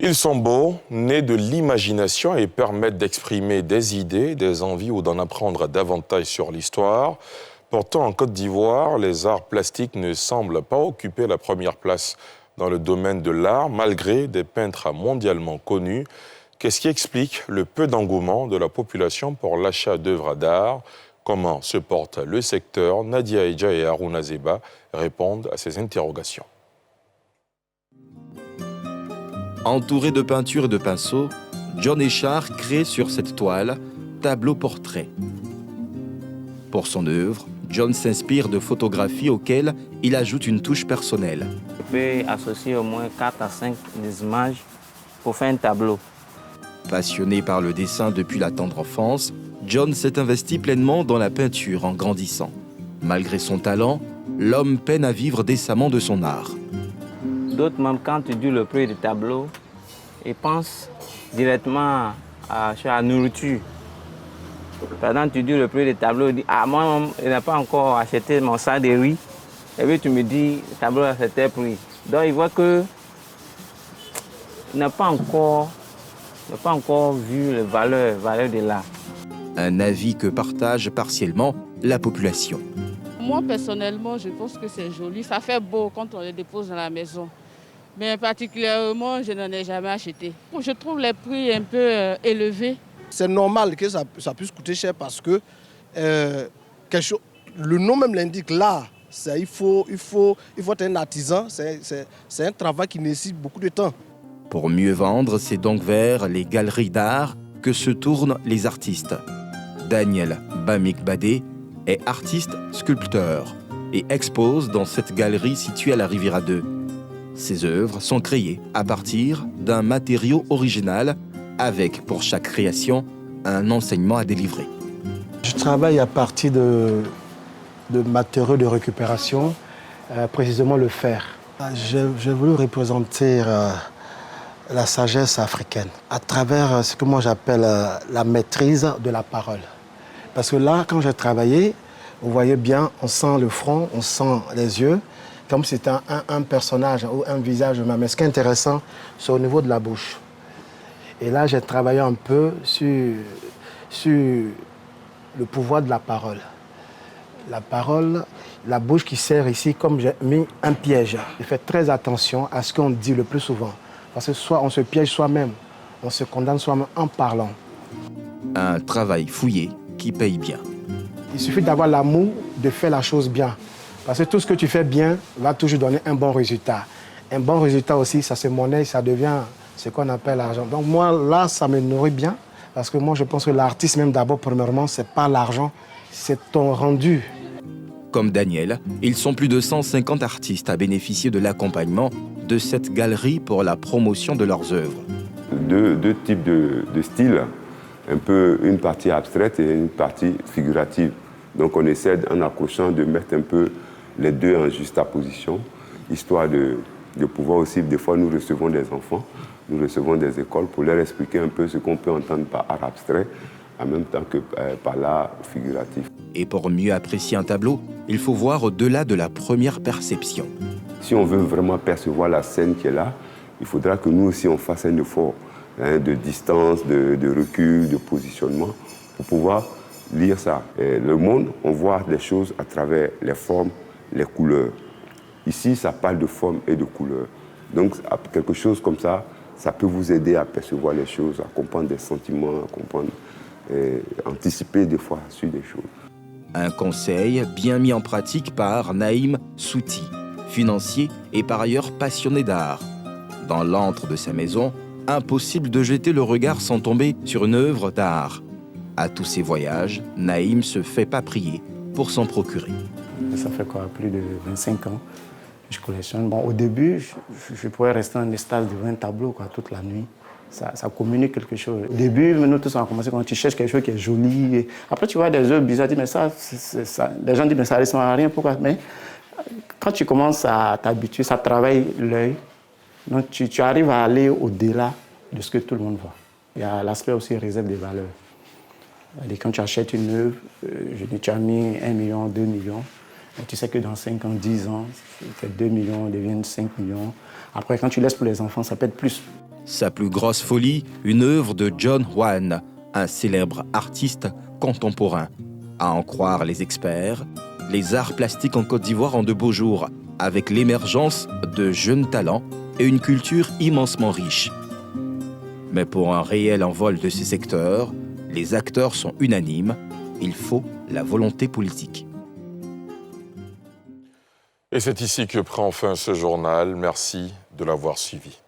Ils sont beaux, nés de l'imagination et permettent d'exprimer des idées, des envies ou d'en apprendre davantage sur l'histoire. Pourtant, en Côte d'Ivoire, les arts plastiques ne semblent pas occuper la première place dans le domaine de l'art, malgré des peintres mondialement connus. Qu'est-ce qui explique le peu d'engouement de la population pour l'achat d'œuvres d'art? Comment se porte le secteur? Nadia Eja et Harouna Zeba répondent à ces interrogations. Entouré de peintures et de pinceaux, John Echard crée sur cette toile tableau-portrait. Pour son œuvre, John s'inspire de photographies auxquelles il ajoute une touche personnelle. Je peux associer au moins 4 à 5 images pour faire un tableau. Passionné par le dessin depuis la tendre enfance, John s'est investi pleinement dans la peinture en grandissant. Malgré son talent, l'homme peine à vivre décemment de son art. D'autres, même quand tu dis le prix du tableau, ils pensent directement à la nourriture. Par exemple, tu dis le prix du tableau, ils disent « Ah, moi, je n'ai pas encore acheté mon sac de riz. » Et puis tu me dis « Le tableau, c'est tel prix. » Donc, ils voient que n'a pas encore vu la valeur de l'art. Un avis que partage partiellement la population. Moi, personnellement, je pense que c'est joli. Ça fait beau quand on les dépose dans la maison. Mais particulièrement, je n'en ai jamais acheté. Je trouve les prix un peu élevés. C'est normal que ça puisse coûter cher parce que le nom même l'indique, l'art. Il faut être un artisan, c'est un travail qui nécessite beaucoup de temps. Pour mieux vendre, c'est donc vers les galeries d'art que se tournent les artistes. Daniel Bamik-Badé est artiste-sculpteur et expose dans cette galerie située à la Riviera 2. Ses œuvres sont créées à partir d'un matériau original avec, pour chaque création, un enseignement à délivrer. Je travaille à partir de matériaux de récupération, précisément le fer. J'ai voulu représenter la sagesse africaine à travers ce que moi j'appelle la maîtrise de la parole. Parce que là, quand j'ai travaillé, vous voyez bien, on sent le front, on sent les yeux, comme si c'était un personnage ou un visage humain. Mais ce qui est intéressant, c'est au niveau de la bouche. Et là, j'ai travaillé un peu sur le pouvoir de la parole. La parole, la bouche qui sert ici, comme j'ai mis un piège. Je fais très attention à ce qu'on dit le plus souvent. Parce que soit on se piège soi-même, on se condamne soi-même en parlant. Un travail fouillé qui paye bien. Il suffit d'avoir l'amour de faire la chose bien. Parce que tout ce que tu fais bien va toujours donner un bon résultat. Un bon résultat aussi, ça se monnaie, ça devient ce qu'on appelle l'argent. Donc moi, là, ça me nourrit bien. Parce que moi, je pense que l'artiste, même d'abord, premièrement, c'est pas l'argent, c'est ton rendu. Comme Daniel, ils sont plus de 150 artistes à bénéficier de l'accompagnement de cette galerie pour la promotion de leurs œuvres. Deux types de styles, un peu une partie abstraite et une partie figurative. Donc on essaie, en accrochant, de mettre un peu les deux en juxtaposition, histoire de pouvoir aussi, des fois nous recevons des enfants, nous recevons des écoles pour leur expliquer un peu ce qu'on peut entendre par art abstrait, en même temps que par l'art figuratif. Et pour mieux apprécier un tableau, il faut voir au-delà de la première perception. Si on veut vraiment percevoir la scène qui est là, il faudra que nous aussi on fasse un effort de distance, de recul, de positionnement, pour pouvoir lire ça. Et le monde, on voit les choses à travers les formes, les couleurs. Ici, ça parle de formes et de couleurs. Donc, quelque chose comme ça, ça peut vous aider à percevoir les choses, à comprendre des sentiments, à comprendre, anticiper des fois sur des choses. Un conseil bien mis en pratique par Naïm Souti, financier et par ailleurs passionné d'art. Dans l'antre de sa maison, impossible de jeter le regard sans tomber sur une œuvre d'art. À tous ses voyages, Naïm se fait pas prier pour s'en procurer. Ça fait quoi, plus de 25 ans que je collectionne. Bon, au début, je pouvais rester en extase devant un tableau toute la nuit. Ça communique quelque chose. Au début, nous tous on a commencé quand tu cherches quelque chose qui est joli. Et après, tu vois des œuvres bizarres, tu dis, mais ça. Les gens disent, mais ça ne ressemble à rien, pourquoi? Mais quand tu commences à t'habituer, ça travaille l'œil. Donc, tu arrives à aller au-delà de ce que tout le monde voit. Il y a l'aspect aussi réserve des valeurs. Et quand tu achètes une œuvre, tu as mis 1 million, 2 millions. Et tu sais que dans 5 ans, 10 ans, 2 millions deviennent 5 millions. Après, quand tu laisses pour les enfants, ça peut être plus. Sa plus grosse folie, une œuvre de John Hwan, un célèbre artiste contemporain. À en croire les experts, les arts plastiques en Côte d'Ivoire ont de beaux jours, avec l'émergence de jeunes talents et une culture immensement riche. Mais pour un réel envol de ces secteurs, les acteurs sont unanimes, il faut la volonté politique. Et c'est ici que prend fin ce journal. Merci de l'avoir suivi.